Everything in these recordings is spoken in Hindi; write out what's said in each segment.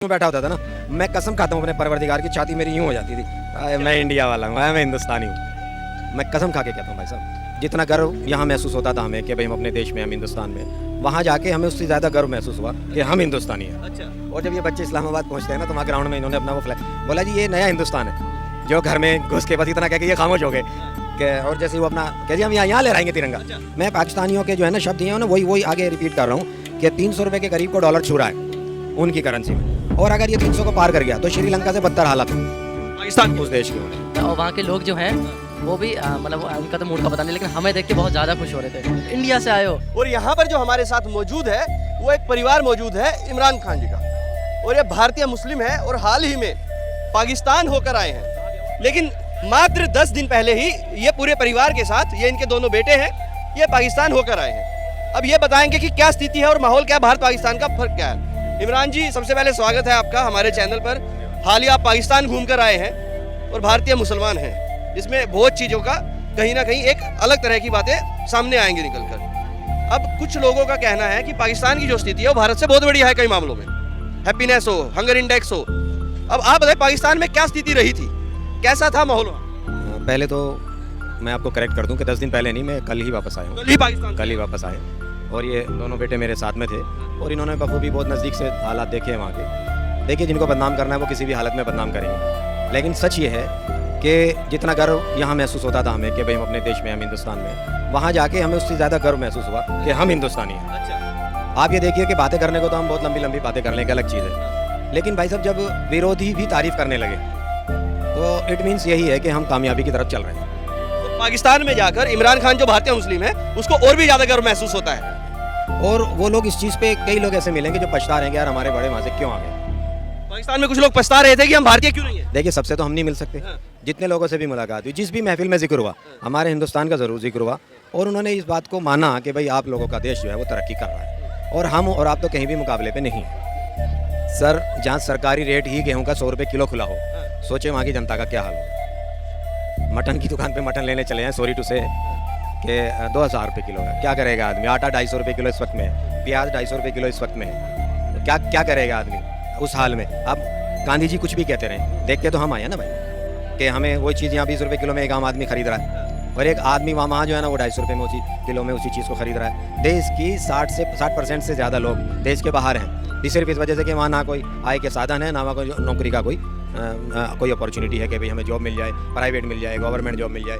बैठा होता था ना, मैं कसम खाता हूँ अपने परवरदिगार की, छाती मेरी यूं हो जाती थी। मैं इंडिया वाला हूँ, मैं हिंदुस्तानी हूँ। मैं कसम खा के कहता हूँ भाई साहब, जितना गर्व यहाँ महसूस होता था हमें कि भाई हम अपने देश में, हम हिंदुस्तान में, वहाँ जाके हमें उससे ज़्यादा गर्व महसूस हुआ कि हम हिंदुस्तानी हैं। अच्छा। और जब ये बच्चे इस्लामाबाद पहुँचते हैं ना, तो वहाँ ग्राउंड में इन्होंने अपना वो फ्लैग बोला, जी ये नया हिंदुस्तान है। जो घर में घुस के बस इतना कह के ये खामोश हो गए कि, और जैसे वो अपना कह जी हम यहाँ लहराएंगे तिरंगा। मैं पाकिस्तानियों के जो है ना शब्द हैं वही आगे रिपीट कर रहा हूँ कि 300 रुपये के करीब को डॉलर छू रहा है उनकी करेंसी में, और अगर ये 300 को पार कर गया तो श्रीलंका से बदतर हालत पाकिस्तान उस देश की। और वहाँ के लोग जो हैं वो भी मतलब उनका तो मूड का पता नहीं, लेकिन हमें देख के बहुत ज़्यादा खुश हो रहे थे। इंडिया से आए हो। और यहाँ पर जो हमारे साथ मौजूद है वो एक परिवार मौजूद है इमरान खान जी का, और ये भारतीय मुस्लिम है और हाल ही में पाकिस्तान होकर आए हैं। लेकिन मात्र 10 दिन पहले ही ये पूरे परिवार के साथ, ये इनके दोनों बेटे हैं, ये पाकिस्तान होकर आए हैं। अब ये बताएंगे कि क्या स्थिति है और माहौल क्या है, भारत पाकिस्तान का फर्क क्या है। इमरान जी, सबसे पहले स्वागत है आपका हमारे चैनल पर। हाल ही आप पाकिस्तान घूमकर आए हैं और भारतीय मुसलमान हैं, इसमें बहुत चीज़ों का कहीं ना कहीं एक अलग तरह की बातें सामने आएंगी निकल कर। अब कुछ लोगों का कहना है कि पाकिस्तान की जो स्थिति है वो भारत से बहुत बढ़िया है कई मामलों में, हैप्पीनेस हो, हंगर इंडेक्स हो। अब आप बताएं पाकिस्तान में क्या स्थिति रही थी, कैसा था माहौल वहाँ? पहले तो मैं आपको करेक्ट कर दूं कि 10 दिन पहले नहीं, मैं कल ही वापस आया हूँ। कल ही वापस आए, और ये दोनों बेटे मेरे साथ में थे, और इन्होंने बखूबी बहुत नज़दीक से हालात देखे हैं वहाँ के। देखिए, जिनको बदनाम करना है वो किसी भी हालत में बदनाम करेंगे, लेकिन सच ये है कि जितना गर्व यहाँ महसूस होता था हमें कि भाई हम अपने देश में, हम हिंदुस्तान में, वहाँ जाके हमें उससे ज़्यादा गर्व महसूस हुआ कि हम हिंदुस्तानी हैं। अच्छा। आप ये देखिए कि बातें करने को तो हम बहुत लंबी लंबी बातें कर लें, एक अलग चीज़ है, लेकिन भाई साहब जब विरोधी भी तारीफ़ करने लगे तो इट मीन्स यही है कि हम कामयाबी की तरफ चल रहे हैं। तो पाकिस्तान में जाकर इमरान खान जो भारतीय मुस्लिम है उसको और भी ज़्यादा गर्व महसूस होता है। और वो लोग इस चीज़ पे, कई लोग ऐसे मिलेंगे जो पछता रहे हैं कि यार हमारे बड़े वहाँ से क्यों आ गए। पाकिस्तान में कुछ लोग पछता रहे थे कि हम भारतीय क्यों नहीं है। देखिए, सबसे तो हम नहीं मिल सकते। हाँ। जितने लोगों से भी मुलाकात हुई, जिस भी महफिल में जिक्र हुआ, हमारे हिंदुस्तान का ज़रूर जिक्र हुआ, और उन्होंने इस बात को माना कि भाई आप लोगों का देश जो है वो तरक्की कर रहा है, और हम और आप तो कहीं भी मुकाबले पे नहीं। सर, जहाँ सरकारी रेट ही गेहूँ का 100 रुपये किलो खुला हो, सोचे वहाँ की जनता का क्या हाल हो। मटन की दुकान पे मटन लेने चले हैं, सॉरी टू से, कि 2000 रुपये किलो है। क्या करेगा आदमी? आटा 250 रुपये किलो इस वक्त में है, प्याज 250 रुपये किलो इस वक्त में है, तो क्या करेगा आदमी उस हाल में? अब गांधी जी कुछ भी कहते रहे, देख के तो हम आए हैं ना भाई, कि हमें वही चीज़ यहाँ 20 रुपये किलो में एक आम आदमी खरीद रहा है, और एक आदमी वहाँ जो है ना वो 250 रुपये में उसी किलो में उसी चीज़ को खरीद रहा है। देश की 60% से ज़्यादा लोग देश के बाहर हैं, सिर्फ इस वजह से कि वहाँ ना कोई आय के साधन है, ना वहाँ कोई नौकरी का कोई अपॉर्चुनिटी है कि भाई हमें जॉब मिल जाए, प्राइवेट मिल जाए, गवर्नमेंट जॉब मिल जाए।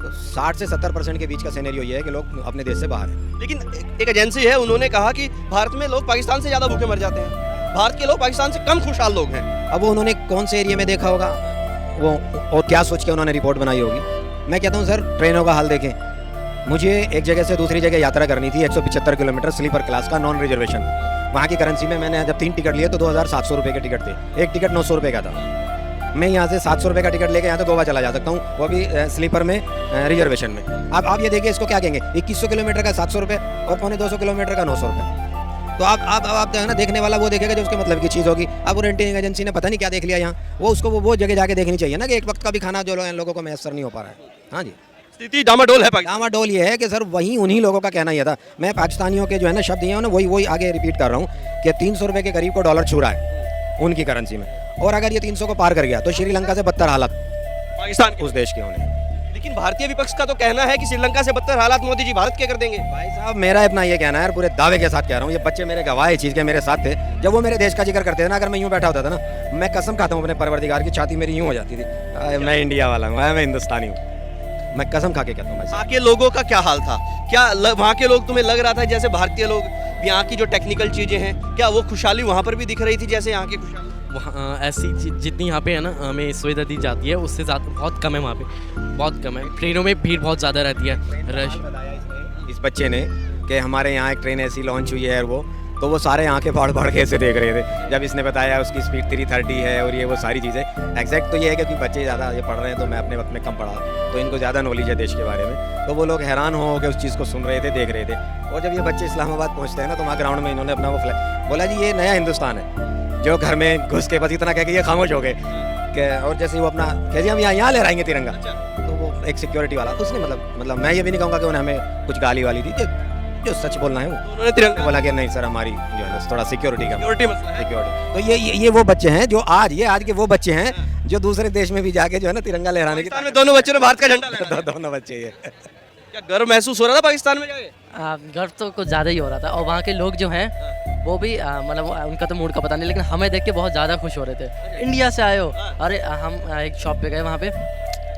तो 60 से 70% के बीच का सिनेरियो ये है कि लोग अपने देश से बाहर हैं। लेकिन एक एजेंसी है, उन्होंने कहा कि भारत में लोग पाकिस्तान से ज़्यादा भूखे मर जाते हैं, भारत के लोग पाकिस्तान से कम खुशहाल लोग हैं। अब वो उन्होंने कौन से एरिया में देखा होगा वो, और क्या सोच के उन्होंने रिपोर्ट बनाई होगी। मैं कहता हूँ सर, ट्रेनों का हाल देखें। मुझे एक जगह से दूसरी जगह यात्रा करनी थी, 175 किलोमीटर स्लीपर क्लास का, नॉन रिजर्वेशन। वहाँ की करेंसी में मैंने जब 3 टिकट लिए तो 2700 रुपये के टिकट थे, एक टिकट 900 रुपये का था। मैं यहाँ से 700 रुपये का टिकट लेके यहाँ तो गोवा चला जा सकता हूँ, वो भी स्लीपर में, रिजर्वेशन में। अब आप ये देखिए, इसको क्या कहेंगे? 2100 किलोमीटर का 700 रुपये और 250 किलोमीटर का 900 रुपये। तो आप है ना, देखने वाला वो देखेगा जो उसके मतलब की चीज़ होगी। अब वो रेंटिंग एजेंसी ने पता नहीं क्या देख लिया यहाँ, वो उसको वो जगह जाके देखनी चाहिए ना कि एक वक्त का भी खाना जो लोगों को मैसर नहीं हो पा रहा है। हाँ जी, स्थिति डामाडोल है पाकिस्तान। डामाडोल ये है कि सर वहीं उन्हीं लोगों का कहना यह था। मैं पाकिस्तानियों के जो है ना शब्द हैं वही आगे रिपीट कर रहा हूँ कि 300 रुपये के करीब को डॉलर छू रहा है उनकी करेंसी में, और अगर ये 300 को पार कर गया तो श्रीलंका से बदतर हालत पाकिस्तान उस देश के होने। लेकिन भारतीय विपक्ष का तो कहना है कि श्रीलंका से बदतर हालात मोदी जी भारत के कर देंगे। भाई साहब, मेरा अपना ये कहना है, यार पूरे दावे के साथ कह रहा हूँ, ये बच्चे मेरे गवाह है चीज़ के, मेरे साथ थे जब वो मेरे देश का जिक्र करते थे ना। अगर मैं यूँ बैठा होता था ना, मैं कसम खाता हूँ अपने परवरदिगार की, छाती मेरी यूँ हो जाती थी। मैं इंडिया वाला हूँ, मैं हिंदुस्तानी हूँ। मैं कसम खा के कहता हूँ भाई साहब। वहाँ के लोगों का क्या हाल था? क्या वहाँ के लोग, तुम्हें लग रहा था जैसे भारतीय लोग, यहाँ की जो टेक्निकल चीज़ें हैं, क्या वो खुशहाली वहाँ पर भी दिख रही थी जैसे यहाँ की खुशहाली? वहाँ ऐसी जितनी यहाँ पे है ना हमें सुविधा दी जाती है उससे ज़्यादा बहुत कम है, वहाँ पे बहुत कम है। ट्रेनों में भीड़ बहुत ज़्यादा रहती है, रश। इस बच्चे ने कि हमारे यहाँ एक ट्रेन ऐसी लॉन्च हुई है, वो तो वो सारे आंखें फाड़ के ऐसे देख रहे थे जब इसने बताया उसकी स्पीड 330 है और ये वो सारी चीज़ें। एग्जैक्ट तो ये है कि बच्चे ज़्यादा ये पढ़ रहे हैं, तो मैं अपने वक्त में कम पढ़ा, तो इनको ज़्यादा नॉलेज है देश के बारे में, तो वो लोग हैरान हो के उस चीज़ को सुन रहे थे, देख रहे थे। और जब ये बच्चे इस्लामाबाद पहुँचते हैं ना, तो वहाँ ग्राउंड में इन्होंने अपना वो फ्लैग बोला, जी ये नया हिंदुस्तान है। जो घर में घुस के बस इतना कह के ये खामोश हो गए, और जैसे वो अपना कह दिया हम यहाँ लहराएंगे तिरंगा, तो वो एक सिक्योरिटी वाला, उसने मतलब मैं ये भी नहीं कहूँगा कि उन्हें हमें कुछ गाली वाली दी, जो सच बोलना है वो उन्होंने तिरंगा बोला कि नहीं सर हमारी जो है ना थोड़ा सिक्योरिटी का सिक्योरिटी मसला है। सिक्योरिटी। तो ये वो बच्चे हैं जो आज के वो बच्चे हैं जो दूसरे देश में भी जाके जो है ना तिरंगा लहराने की पाकिस्तान में दोनों बच्चों ने भारत का झंडा लहराया। दोनों बच्चे ये क्या गर्व महसूस हो रहा था पाकिस्तान में जाके? गर्व तो कुछ ज़्यादा ही हो रहा था और वहाँ के लोग जो हैं वो भी मतलब उनका तो मूड का पता नहीं, लेकिन हमें देख के बहुत ज़्यादा खुश हो रहे थे। इंडिया से आए हो। अरे हम एक शॉप पे गए, वहाँ पे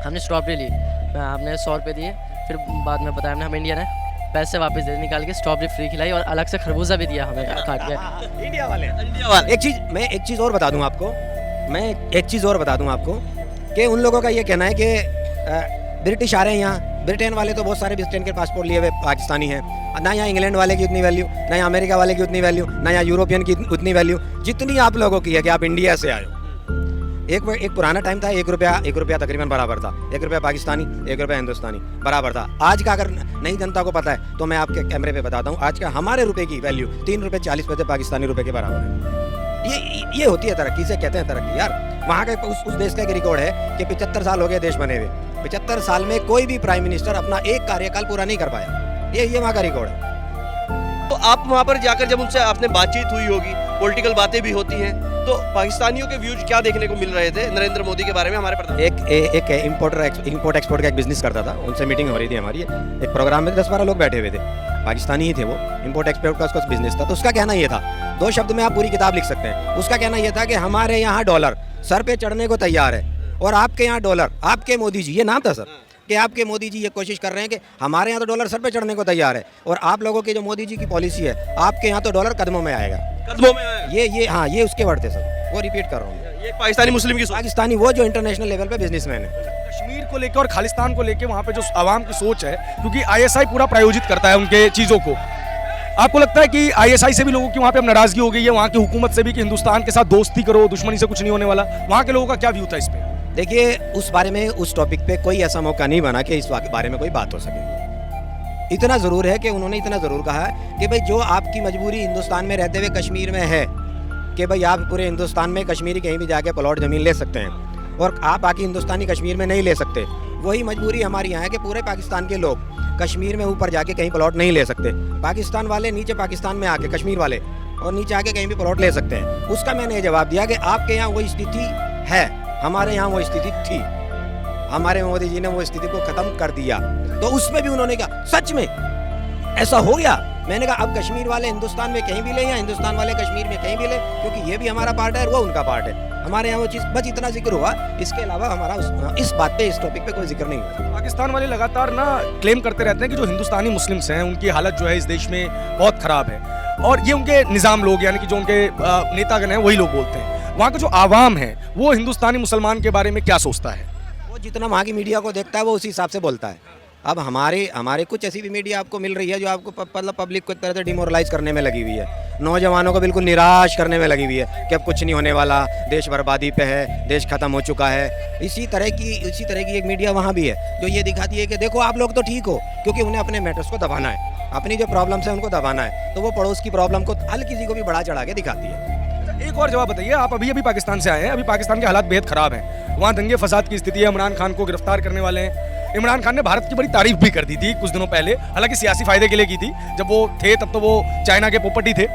हमने स्ट्रॉबेरी ली, हमने 100 रुपये दिए, फिर बाद में बताया हमने हम इंडियन है, पैसे वापस दे निकाल के स्ट्रॉबेरी फ्री खिलाई और अलग से खरबूजा भी दिया हमें काट के। इंडिया वाले इंडिया वाले मैं एक चीज़ और बता दूं आपको कि उन लोगों का ये कहना है कि ब्रिटिश आ रहे हैं यहाँ, ब्रिटेन वाले तो बहुत सारे ब्रिटेन के पासपोर्ट लिए हुए पाकिस्तानी हैं, ना यहाँ इंग्लैंड वाले की उतनी वैल्यू, ना यहाँ अमेरिका वाले की उतनी वैल्यू, ना यहाँ यूरोपियन की उतनी वैल्यू जितनी आप लोगों की है कि आप इंडिया से आए हो। एक पुराना टाइम था, 1 रुपया तकरीबन बराबर था, 1 रुपया पाकिस्तानी 1 रुपया हिंदुस्तानी बराबर था। आज का अगर नई जनता को पता है तो मैं आपके कैमरे पे बताता हूँ, आज का हमारे रुपए की वैल्यू 3 रुपये 40 पैसे पाकिस्तानी रुपए के बराबर है। ये होती है तरक्की, से कहते हैं तरक्की यार। वहाँ का उस देश का एक रिकॉर्ड है कि 75 साल हो गए देश बने हुए, 75 साल में कोई भी प्राइम मिनिस्टर अपना एक कार्यकाल पूरा नहीं कर पाया। ये वहाँ का रिकॉर्ड है। तो आप वहाँ पर जाकर जब उनसे आपने बातचीत हुई होगी, पॉलिटिकल बातें भी होती हैं, तो पाकिस्तानियों के व्यूज क्या देखने को मिल रहे थे नरेंद्र मोदी के बारे में? हमारे प्रधान एक इम्पोर्ट एक्सपोर्ट का एक बिजनेस करता था, उनसे मीटिंग हो रही थी हमारी, एक प्रोग्राम में 10-12 लोग बैठे हुए थे, पाकिस्तानी ही थे वो, इम्पोर्ट एक्सपोर्ट का उसका बिजनेस था। तो उसका कहना ये था, 2 शब्द में आप पूरी किताब लिख सकते हैं। उसका कहना ये था कि हमारे यहाँ डॉलर सर पे चढ़ने को तैयार है और आपके यहाँ डॉलर, आपके मोदी जी, ये नाम था सर, कि आपके मोदी जी ये कोशिश कर रहे हैं कि हमारे यहाँ तो डॉलर सर पे चढ़ने को तैयार है और आप लोगों की जो मोदी जी की पॉलिसी है, आपके यहाँ तो डॉलर कदमों में आएगा। कदमों में आया। ये उसके वर्ड थे सर, वो रिपीट कर रहा हूँ। ये पाकिस्तानी मुस्लिम की सोच। पाकिस्तानी वो जो इंटरनेशनल लेवल पे बिजनेसमैन है। कश्मीर को लेकर और खालिस्तान को लेकर वहाँ पे जो आवाम की सोच है, क्योंकि आईएसआई पूरा प्रायोजित करता है उनके चीज़ों को, आपको लगता है कि आईएसआई से भी लोगों की वहाँ पे अब नाराजगी हो गई है, वहाँ की हुकूमत से भी, कि हिंदुस्तान के साथ दोस्ती करो, दुश्मनी से कुछ नहीं होने वाला? वहाँ के लोगों का क्या व्यू था इस पे? देखिए, उस बारे में, उस टॉपिक पे कोई ऐसा मौका नहीं बना कि इस बारे में कोई बात हो सके। इतना ज़रूर है कि उन्होंने इतना ज़रूर कहा है कि भाई जो आपकी मजबूरी हिंदुस्तान में रहते हुए कश्मीर में है कि भाई आप पूरे हिंदुस्तान में कश्मीरी कहीं भी जाके प्लॉट ज़मीन ले सकते हैं और आप बाकी हिंदुस्तानी कश्मीर में नहीं ले सकते, वही मजबूरी हमारी यहाँ है कि पूरे पाकिस्तान के लोग कश्मीर में ऊपर जाके कहीं प्लॉट नहीं ले सकते। पाकिस्तान वाले नीचे पाकिस्तान में आके, कश्मीर वाले, और नीचे आके कहीं भी प्लॉट ले सकते हैं। उसका मैंने ये जवाब दिया कि आपके यहाँ वो स्थिति है, हमारे यहाँ वो स्थिति थी, हमारे मोदी जी ने वो स्थिति को खत्म कर दिया। तो उसमें भी उन्होंने कहा सच में ऐसा हो गया। मैंने कहा अब कश्मीर वाले हिंदुस्तान में कहीं भी ले या हिंदुस्तान वाले कश्मीर में कहीं भी ले, क्योंकि ये भी हमारा पार्ट है और वो उनका पार्ट है। हमारे यहाँ वो चीज़ बस इतना जिक्र हुआ, इसके अलावा हमारा इस बात पे, इस टॉपिक पे कोई जिक्र नहीं हुआ। पाकिस्तान वाले लगातार ना क्लेम करते रहते हैं कि जो हिंदुस्तानी मुस्लिम्स हैं उनकी हालत जो है इस देश में बहुत ख़राब है, और ये उनके निज़ाम लोग, यानी कि जो उनके नेतागण हैं वही लोग बोलते हैं। वहाँ का जो आवाम है वो हिंदुस्तानी मुसलमान के बारे में क्या सोचता है? वो जितना वहाँ की मीडिया को देखता है वो उसी हिसाब से बोलता है। अब हमारे कुछ ऐसी भी मीडिया आपको मिल रही है जो आपको मतलब पब्लिक को एक तरह से डिमोरलाइज करने में लगी हुई है, नौजवानों को बिल्कुल निराश करने में लगी हुई है कि अब कुछ नहीं होने वाला, देश बर्बादी पे है, देश खत्म हो चुका है। इसी तरह की एक मीडिया वहाँ भी है जो ये दिखाती है कि देखो आप लोग तो ठीक हो, क्योंकि उन्हें अपने मैटर्स को दबाना है, अपनी जो प्रॉब्लम्स है उनको दबाना है, तो वो पड़ोस की प्रॉब्लम को हर किसी को भी बढ़ा चढ़ा के दिखाती है। एक और जवाब बताइए, आप अभी पाकिस्तान से आए हैं, अभी पाकिस्तान के हालात बेहद खराब हैं, वहाँ दंगे फसाद की स्थिति है, इमरान खान को गिरफ्तार करने वाले हैं। इमरान खान ने भारत की बड़ी तारीफ भी कर दी थी कुछ दिनों पहले, हालांकि सियासी फायदे के लिए की थी, जब वो थे तब तो वो चाइना के पोपट ही थे।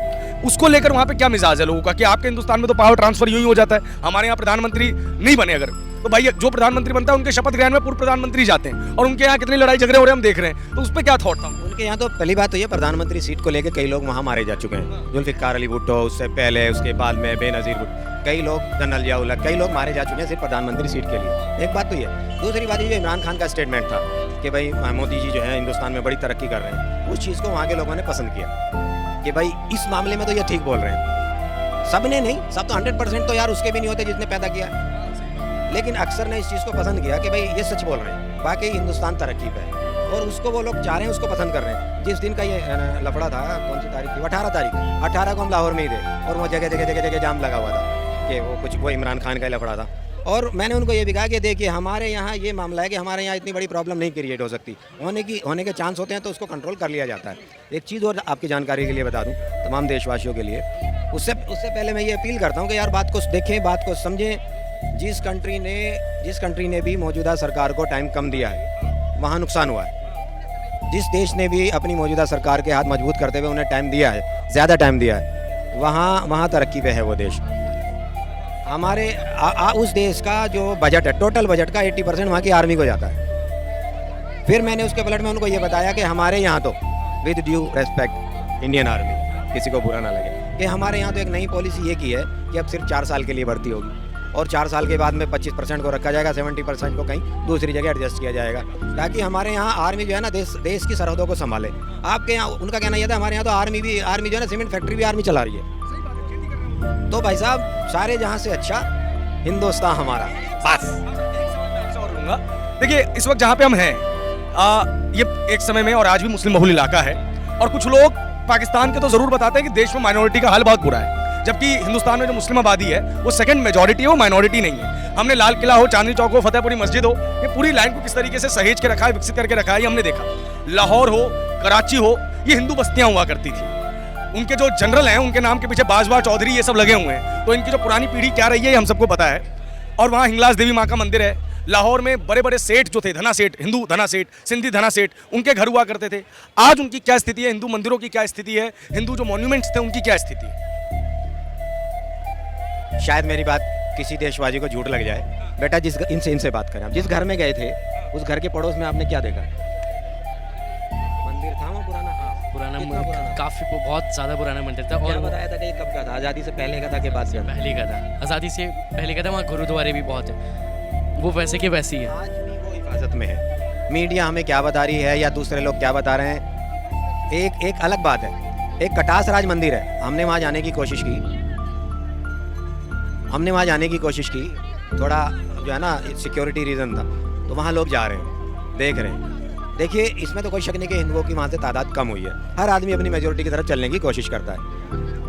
उसको लेकर वहाँ पे क्या मिजाज है लोगों का कि आपके हिंदुस्तान में तो पावर ट्रांसफर यूं ही हो जाता है, हमारे यहाँ प्रधानमंत्री नहीं बने अगर, तो भाई जो प्रधानमंत्री बनता है उनके शपथ ग्रहण में पूर्व प्रधानमंत्री जाते हैं, और उनके यहाँ कितनी लड़ाई झगड़े हो रहे हैं हम देख रहे हैं, तो उस पर क्या थॉट था उनके यहाँ? तो पहली बात तो ये, प्रधानमंत्री सीट को लेकर कई लोग वहाँ मारे जा चुके हैं, जुल्फिकार अली भुट्टो, उससे पहले, उसके बाद में बेनज़ीर भुट्टो, कई लोग, जनरल जिया, कई लोग मारे जा चुके हैं सिर्फ प्रधानमंत्री सीट के लिए। एक बात तो ये। दूसरी बात ये, इमरान खान का स्टेटमेंट था कि भाई मोदी जी जो है हिंदुस्तान में बड़ी तरक्की कर रहे हैं, उस चीज़ को वहाँ के लोगों ने पसंद किया कि भाई इस मामले में तो ये ठीक बोल रहे हैं। सबने नहीं, सब तो 100% तो यार उसके भी नहीं होते जिसने पैदा किया, लेकिन अक्सर ने इस चीज़ को पसंद किया कि भाई ये सच बोल रहे हैं, बाकी हिंदुस्तान तरक्की पे है, और उसको वो लोग चाह रहे हैं, उसको पसंद कर रहे हैं। जिस दिन का ये लफड़ा था, कौन सी तारीख थी? 18 को हम लाहौर में ही थे, और वो जगह जाम लगा हुआ था कि वो इमरान खान का लफड़ा था। और मैंने उनको ये भी कहा कि देखिए हमारे यहाँ ये मामला है कि हमारे यहाँ इतनी बड़ी प्रॉब्लम नहीं क्रिएट हो सकती, होने के चांस होते हैं तो उसको कंट्रोल कर लिया जाता है। एक चीज़ और आपकी जानकारी के लिए बता दूं, तमाम देशवासियों के लिए, उससे पहले मैं ये अपील करता हूँ कि यार बात को देखें, बात को समझें। जिस कंट्री ने भी मौजूदा सरकार को टाइम कम दिया है, वहाँ नुकसान हुआ है। जिस देश ने भी अपनी मौजूदा सरकार के हाथ मजबूत करते हुए उन्हें टाइम दिया है, ज़्यादा टाइम दिया है, वहाँ तरक्की पे है वो देश। हमारे उस देश का जो बजट है, टोटल बजट का 80% वहाँ की आर्मी को जाता है। फिर मैंने उसके पलट में उनको ये बताया कि हमारे यहाँ तो with due respect Indian army, किसी को बुरा ना लगे, कि हमारे यहाँ तो एक नई पॉलिसी ये की है कि अब सिर्फ 4 साल के लिए भर्ती होगी और 4 साल के बाद में 25% को रखा जाएगा, 70% को कहीं दूसरी जगह एडजस्ट किया जाएगा, ताकि हमारे यहाँ आर्मी जो है ना देश की सरहदों को संभाले। आपके यहाँ उनका कहना यह था हमारे यहाँ तो आर्मी जो है ना सीमेंट फैक्ट्री भी आर्मी चला रही है। तो भाई साहब सारे जहाँ से अच्छा हिंदुस्तान हमारा बस। देखिए इस वक्त जहाँ पे हम हैं ये एक समय में और आज भी मुस्लिम बहुल इलाका है, और कुछ लोग पाकिस्तान के तो जरूर बताते हैं कि देश में माइनॉरिटी का हाल बहुत बुरा है, जबकि हिंदुस्तान में जो मुस्लिम आबादी है वो सेकंड मेजॉरिटी है, वो माइनॉरिटी नहीं है। हमने लाल किला हो, चांदनी चौक हो, फतेहपुरी मस्जिद हो, ये पूरी लाइन को किस तरीके से सहेज के रखा है, विकसित करके रखा है, ये हमने देखा। लाहौर हो, कराची हो, ये हिंदू बस्तियां हुआ करती थी। उनके जो जनरल हैं उनके नाम के पीछे बाजवा चौधरी ये सब लगे हुए हैं, तो इनकी जो पुरानी पीढ़ी क्या रही है ये हम सबको पता है। और वहाँ हिंगलाज देवी माँ का मंदिर है। लाहौर में बड़े बड़े सेठ जो थे, धना सेठ, हिंदू धना सेठ, सिंधी धना सेठ, उनके घर हुआ करते थे। आज उनकी क्या स्थिति है, हिंदू मंदिरों की क्या स्थिति है, हिंदू जो मॉन्यूमेंट्स थे उनकी क्या स्थिति है? शायद मेरी बात किसी देशवासी को झूठ लग जाए, बेटा जिस इनसे बात करें, आप जिस घर में गए थे उस घर के पड़ोस में आपने क्या देखा? मंदिर था वो पुराना? पुराना कितना पुराना? काफ़ी बहुत ज़्यादा पुराना मंदिर था। और और बताया था कि ये कब का था, आज़ादी से पहले का था कि बाद का? पहले का था, आज़ादी से पहले का था। वहाँ गुरुद्वारे भी बहुत है, वो वैसे के वैसी है। आज भी वो हिफाजत में है। मीडिया हमें क्या बता रही है या दूसरे लोग क्या बता रहे हैं, एक अलग बात है। एक कटास राज मंदिर है, हमने वहाँ जाने की कोशिश की, थोड़ा जो है ना सिक्योरिटी रीज़न था, तो वहाँ लोग जा रहे हैं, देख रहे हैं। देखिए इसमें तो कोई शक नहीं कि हिंदुओं की वहाँ से तादाद कम हुई है, हर आदमी अपनी मेजोरिटी की तरफ चलने की कोशिश करता है,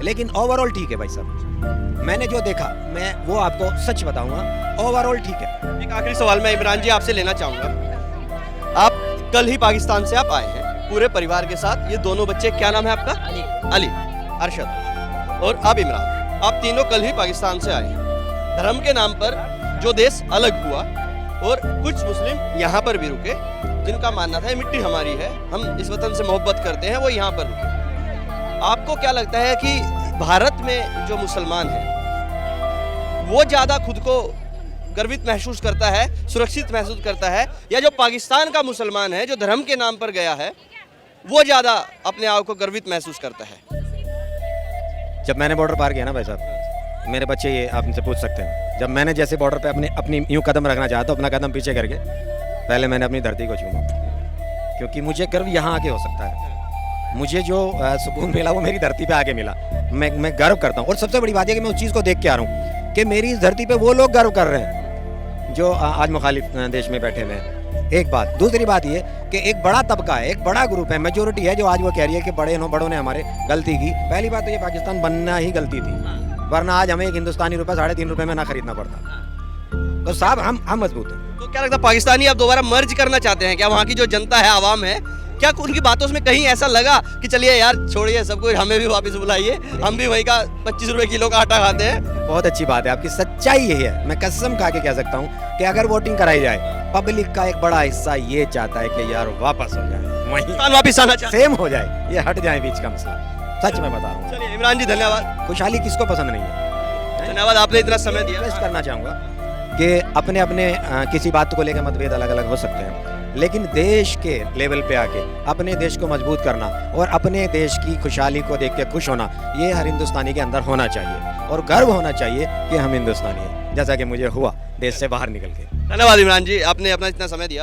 लेकिन ओवरऑल ठीक है भाई साहब। मैंने जो देखा मैं वो आपको सच बताऊंगा, ओवरऑल ठीक है। एक आखिरी सवाल मैं इमरान जी आपसे लेना चाहूँगा। आप कल ही पाकिस्तान से आप आए हैं पूरे परिवार के साथ, ये दोनों बच्चे, क्या नाम है आपका? अली, अरशद और आप इमरान, आप तीनों कल ही पाकिस्तान से आए हैं। धर्म के नाम पर जो देश अलग हुआ और कुछ मुस्लिम यहाँ पर भी रुके, जिनका मानना था ये मिट्टी हमारी है, हम इस वतन से मोहब्बत करते हैं, वो यहाँ पर रुके। आपको क्या लगता है कि भारत में जो मुसलमान है वो ज़्यादा खुद को गर्वित महसूस करता है, सुरक्षित महसूस करता है, या जो पाकिस्तान का मुसलमान है जो धर्म के नाम पर गया है वो ज़्यादा अपने आप को गर्वित महसूस करता है? जब मैंने बॉर्डर पार किया ना भाई साहब, मेरे बच्चे ये आप इनसे पूछ सकते हैं, जब मैंने जैसे बॉर्डर पे अपनी यूँ कदम रखना चाहा तो अपना कदम पीछे करके पहले मैंने अपनी धरती को छूमा, क्योंकि मुझे गर्व यहाँ आके हो सकता है। मुझे जो सुकून मिला वो मेरी धरती पे आके मिला, मैं गर्व करता हूँ। और सबसे बड़ी बात है कि मैं उस चीज़ को देख के आ रहा हूँ कि मेरी इस धरती पे वो लोग गर्व कर रहे हैं जो आज मुखालिफ देश में बैठे हुए हैं। एक बात, दूसरी बात ये कि एक बड़ा तबका है, एक बड़ा ग्रुप है, मेजोरिटी है जो आज वो कह रही है कि बड़ों ने हमारे गलती की। पहली बात तो ये पाकिस्तान बनना ही गलती थी, वरना आज हमें एक हिंदुस्तानी रुपया 3.5 रुपये में ना खरीदना पड़ता। तो साहब हम मजबूत हैं। तो क्या लगता है पाकिस्तानी अब दोबारा मर्ज करना चाहते हैं क्या? वहाँ की जो जनता है, आवाम है, क्या उनकी बातों में कहीं ऐसा लगा कि चलिए यार छोड़िए सब कुछ, हमें भी वापस बुलाइए, हम भी वही का 25 रुपए किलो का आटा खाते हैं? बहुत अच्छी बात है, आपकी सच्चाई यही है। मैं कसम खा के कह सकता हूँ कि अगर वोटिंग कराई जाए, पब्लिक का एक बड़ा हिस्सा ये चाहता है कि यार वापस हो जाए, वहीं वापस आना चाहते सेम हो जाए, ये हट जाए बीच का मसला। सच में बता रहा हूँ। चलिए इमरान जी धन्यवाद। खुशहाली किसको पसंद नहीं है? धन्यवाद, आपने इतना समय दिया। रिक्वेस्ट करना चाहूँगा कि अपने किसी बात को लेकर मतभेद अलग अलग हो सकते हैं, लेकिन देश के लेवल पे आके अपने देश को मजबूत करना और अपने देश की खुशहाली को देख के खुश होना, ये हर हिंदुस्तानी के अंदर होना चाहिए और गर्व होना चाहिए कि हम हिंदुस्तानी हैं, जैसा कि मुझे हुआ देश से बाहर निकल के। धन्यवाद इमरान जी, आपने अपना इतना समय दिया।